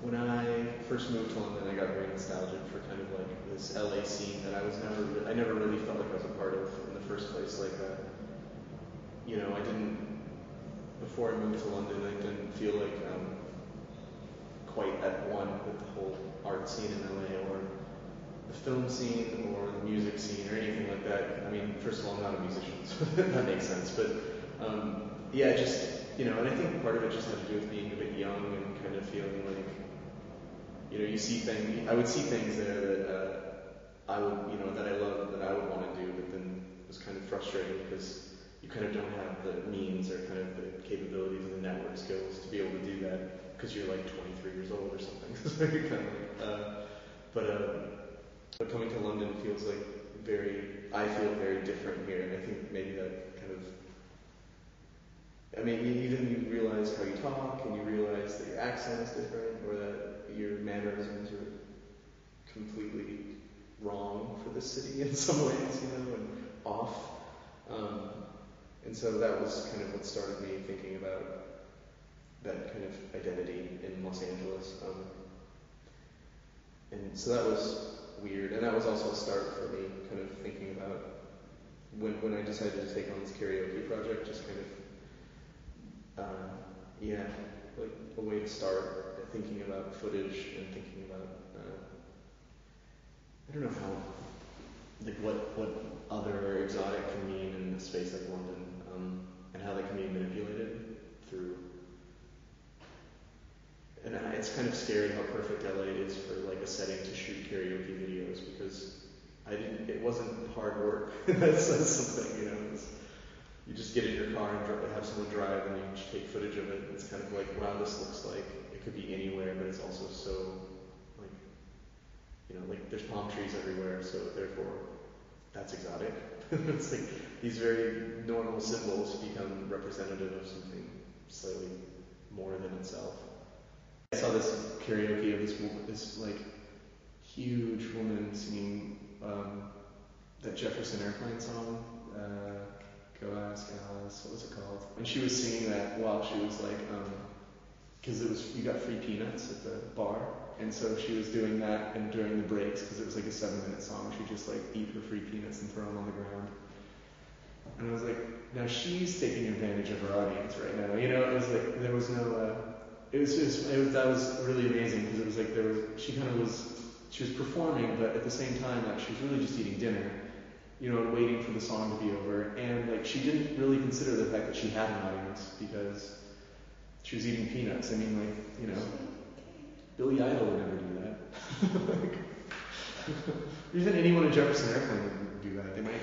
When I first moved to London, I got very nostalgic for kind of like this LA scene that I never really felt like I was a part of in the first place. Like, I didn't, before I moved to London, I didn't feel like quite at one with the whole art scene in LA or the film scene or the music scene or anything like that. I mean, first of all, I'm not a musician, so that makes sense. But yeah, just, and I think part of it just had to do with being a bit young and kind of feeling like, you see things, I would see things there that I would, that I love, that I would want to do, but then it was kind of frustrating because you kind of don't have the means or kind of the capabilities and the network skills to be able to do that because you're like 23 years old or something. So you're kind of like, but coming to London feels like I feel very different here, and I think maybe that kind of, even you realize how you talk, and you realize that your accent is different, or that your mannerisms are completely wrong for the city in some ways, and off. And so that was kind of what started me thinking about that kind of identity in Los Angeles. And so that was weird, and that was also a start for me kind of thinking about when I decided to take on this karaoke project, just kind of, like a way to start thinking about footage and thinking about, I don't know how, like what other exotic can mean in a space like London, and how that can be manipulated through. And it's kind of scary how perfect LA is for like a setting to shoot karaoke videos because it wasn't hard work. That's something, you just get in your car and have someone drive and you just take footage of it. It's kind of like, wow, this looks like it could be anywhere, but it's also so like there's palm trees everywhere, so therefore that's exotic. It's like these very normal symbols become representative of something slightly more than itself. I saw this karaoke of this like huge woman singing that Jefferson Airplane song, Go Ask Alice, what was it called? And she was singing that while she was like, because you got free peanuts at the bar, and so she was doing that, and during the breaks, because it was like a 7-minute song, she'd just like eat her free peanuts and throw them on the ground. And I was like, now she's taking advantage of her audience right now. It was like there was no. That was really amazing because it was like she was performing, but at the same time, like she was really just eating dinner, and waiting for the song to be over, and like she didn't really consider the fact that she had an audience because she was eating peanuts. Billy Idol would never do that. Even anyone in Jefferson Airplane wouldn't do that. They might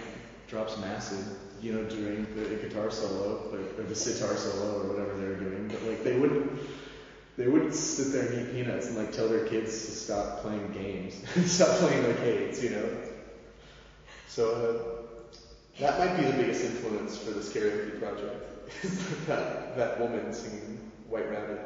drop some acid, during the guitar solo, or the sitar solo, or whatever they were doing, but like they wouldn't sit there and eat peanuts and like tell their kids to stop playing games, stop playing arcades, So that might be the biggest influence for this karaoke project, is that woman singing White Rabbit.